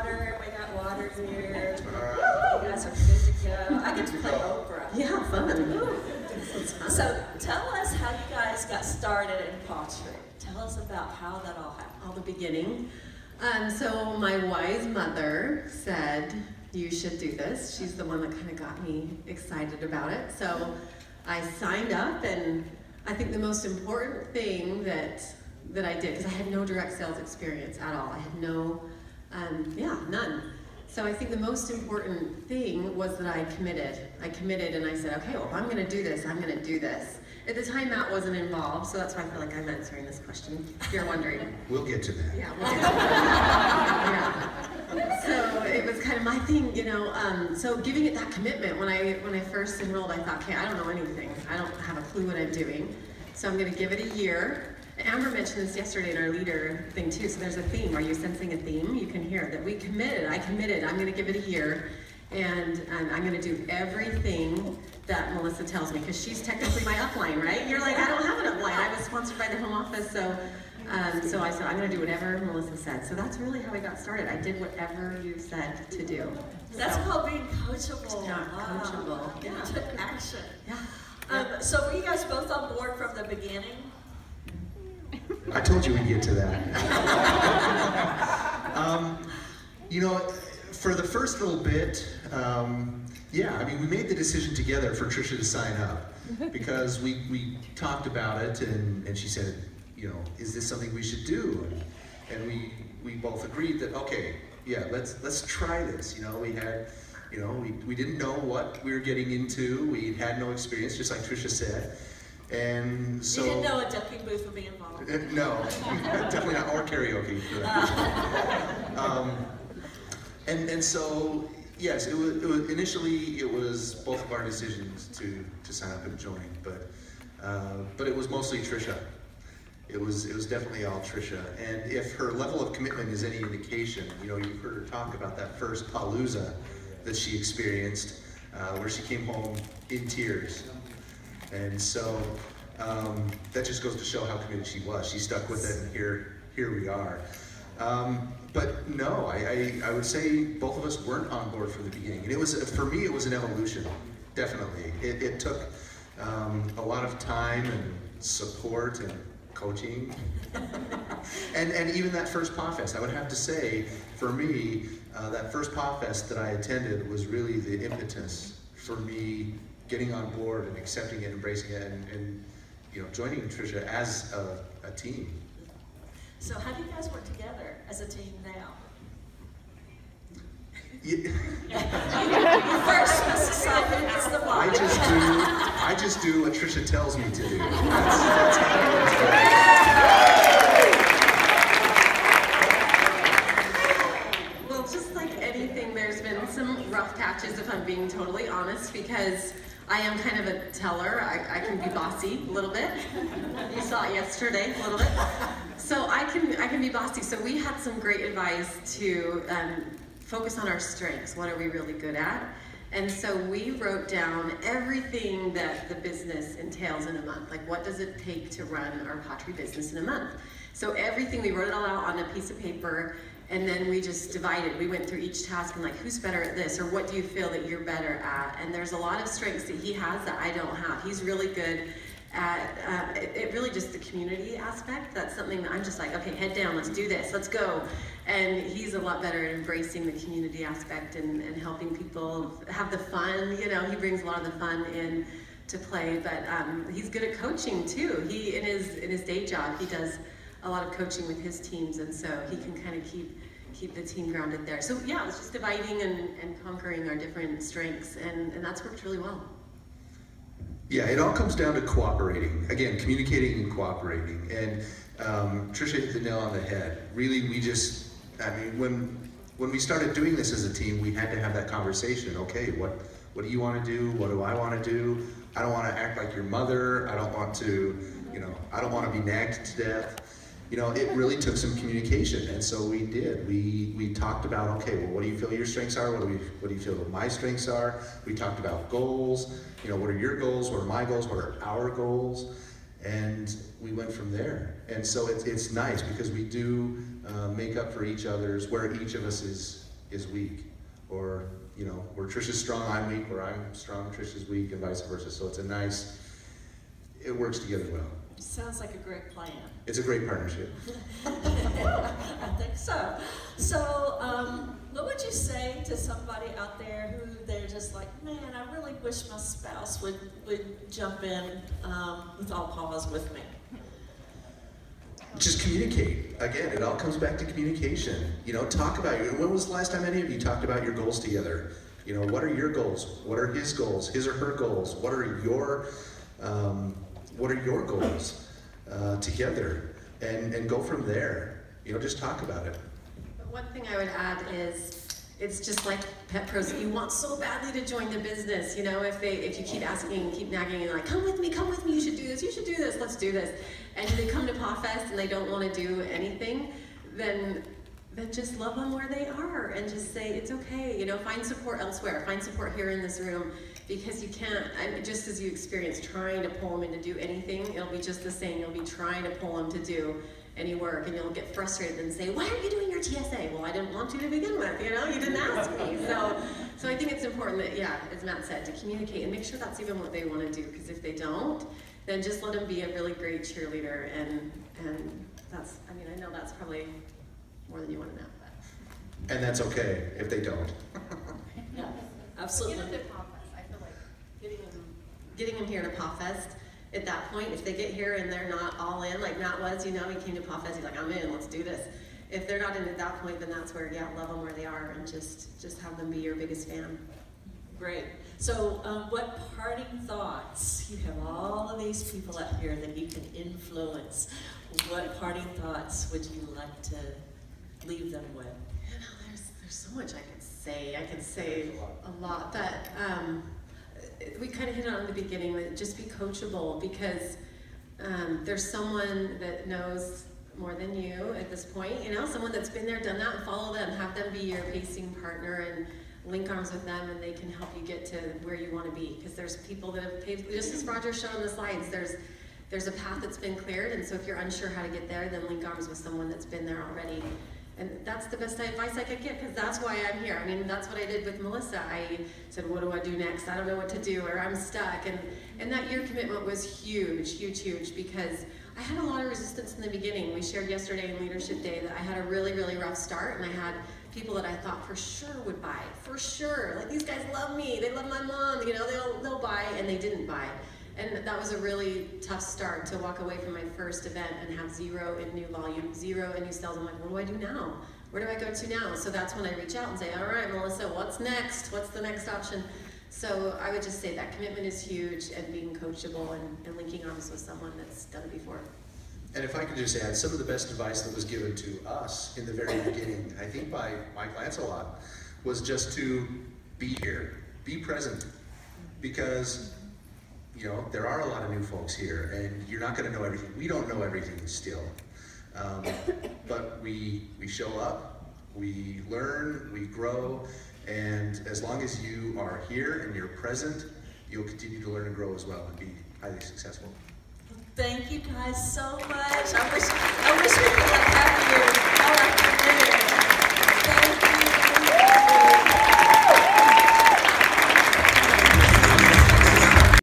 water. We got water here. You guys are good to go. I get to play Oprah. Yeah, fun. So tell us how you guys got started in pottery. Tell us about how that all happened. All the beginning. So my wise mother said, you should do this. She's the one that kind of got me excited about it. So I signed up, and I think the most important thing that I did, because I had no direct sales experience at all. I had no, none. So I think the most important thing was that I committed. I committed and I said, okay, well, if I'm gonna do this, I'm gonna do this. At the time, Matt wasn't involved, so that's why I feel like I'm answering this question, if you're wondering. We'll get to that. Yeah, we'll get to that. Yeah. So it was kind of my thing, you know. So giving it that commitment, when I first enrolled, I thought, okay, I don't know anything. I don't have a clue what I'm doing. So I'm gonna give it a year. Amber mentioned this yesterday in our leader thing too, so there's a theme. Are you sensing a theme? You can hear that we committed. I committed. I'm going to give it a year, and I'm going to do everything that Melissa tells me, because she's technically my upline, right? You're like, I don't have an upline. I was sponsored by the home office, so I said, I'm going to do whatever Melissa said. So that's really how I got started. I did whatever you said to do. That's called being coachable. Yeah, coachable. Yeah. You took action. Yeah. So were you guys both on board from the beginning? I told you we'd get to that. You know, for the first little bit, we made the decision together for Trisha to sign up, because we talked about it, and she said, you know, is this something we should do? And we both agreed that, okay, yeah, let's try this. You know, we had, you know, we didn't know what we were getting into. We had no experience, just like Trisha said. And so, you didn't know a ducking booth would be involved? No, definitely not, or karaoke. And so, yes, it was initially it was both of our decisions to sign up and join, but it was mostly Trisha. It was definitely all Trisha. And if her level of commitment is any indication, you know, you've heard her talk about that first Palooza that she experienced, where she came home in tears. And so that just goes to show how committed she was. She stuck with it, and here we are. But no, I would say both of us weren't on board from the beginning. And it was, for me, it was an evolution, definitely. It took a lot of time and support and coaching. and even that first PawFest, I would have to say, for me, that first PawFest that I attended was really the impetus for me getting on board and accepting it, embracing it, and you know, joining Trisha as a team. So how do you guys work together as a team now? Yeah. You first must decide it's the ball. I just do what Trisha tells me to do. That's Well, just like anything, there's been some rough patches, if I'm being totally honest, because I am kind of a teller. I can be bossy a little bit. You saw it yesterday a little bit. So I can be bossy. So we had some great advice to focus on our strengths. What are we really good at? And so we wrote down everything that the business entails in a month. Like, what does it take to run our pottery business in a month? So everything, we wrote it all out on a piece of paper, and then we just divided. We went through each task and like, who's better at this? Or what do you feel that you're better at? And there's a lot of strengths that he has that I don't have. He's really good at, it really just the community aspect. That's something that I'm just like, okay, head down, let's do this, let's go. And he's a lot better at embracing the community aspect and helping people have the fun. You know, he brings a lot of the fun in to play, but he's good at coaching too. He, in his day job, he does a lot of coaching with his teams, and so he can kind of keep the team grounded there. So yeah, it was just dividing and conquering our different strengths, and that's worked really well. Yeah, it all comes down to cooperating. Again, communicating and cooperating. And Trisha hit the nail on the head. Really, when we started doing this as a team, we had to have that conversation. Okay, what do you want to do? What do I want to do? I don't want to act like your mother. I don't want to, I don't want to be nagged to death. It really took some communication, and so we did. We talked about, okay, well, what do you feel your strengths are? What do you feel my strengths are? We talked about goals. What are your goals? What are my goals? What are our goals? And we went from there. And so it's nice because we do make up for each other's, where each of us is is weak. Or, you know, where Trisha's strong, I'm weak, where I'm strong, Trisha's weak, and vice versa. So it's it works together well. Sounds like a great plan. It's a great partnership. I think so. So, what would you say to somebody out there who they're just like, man, I really wish my spouse would jump in with all pause with me? Just communicate. Again, it all comes back to communication. You know, talk about it. When was the last time any of you talked about your goals together? You know, what are your goals? What are his goals? His or her goals? What are your goals together? And go from there. You know, just talk about it. But one thing I would add is, it's just like pet pros. You want so badly to join the business. You know, if you keep asking, keep nagging, and like, come with me, you should do this, let's do this. And they come to PawFest and they don't want to do anything, then just love them where they are and just say, it's okay. You know, find support elsewhere. Find support here in this room, because you can't, just as you experience trying to pull them in to do anything, it'll be just the same. You'll be trying to pull them to do any work, and you'll get frustrated and say, why aren't you doing your TSA? Well, I didn't want to begin with, you know, you didn't ask me. So I think it's important that, yeah, as Matt said, to communicate and make sure that's even what they want to do, because if they don't, then just let them be a really great cheerleader, and that's, I mean, I know that's probably more than you want to know, but. And that's okay if they don't. Yeah, absolutely. Get them to PawFest. I feel like getting them here to PawFest. At that point, if they get here and they're not all in, like Matt was, you know, he came to PawFest, he's like, I'm in, let's do this. If they're not in at that point, then that's where, yeah, love them where they are, and just have them be your biggest fan. Great. So, what parting thoughts? You have all of these people out here that you can influence. What parting thoughts would you like to leave them with? You know, there's so much I could say. I could say a lot. That we kind of hit on in the beginning, that just be coachable, because there's someone that knows more than you at this point, you know, someone that's been there, done that, and follow them, have them be your pacing partner, and link arms with them, and they can help you get to where you want to be, because there's people that have paved, just as Roger showed on the slides, there's a path that's been cleared, and so if you're unsure how to get there, then link arms with someone that's been there already. And that's the best advice I could give, because that's why I'm here. I mean, that's what I did with Melissa. I said, what do I do next? I don't know what to do, or I'm stuck. And that year commitment was huge, because I had a lot of resistance in the beginning. We shared yesterday in Leadership Day that I had a really, really rough start, and I had people that I thought for sure would buy, for sure. Like, these guys love me, they love my mom, you know, they'll buy, and they didn't buy. And that was a really tough start, to walk away from my first event and have 0 in new volume, 0 in new sales. I'm like, what do I do now? Where do I go to now? So that's when I reach out and say, all right, Melissa, what's next? What's the next option? So I would just say that commitment is huge, and being coachable and linking arms with someone that's done it before. And if I could just add, some of the best advice that was given to us in the very beginning, I think by my clients a lot, was just to be here, be present, because you know, there are a lot of new folks here, and you're not going to know everything. We don't know everything still, but we show up, we learn, we grow, and as long as you are here and you're present, you'll continue to learn and grow as well, and be highly successful. Thank you guys so much. I wish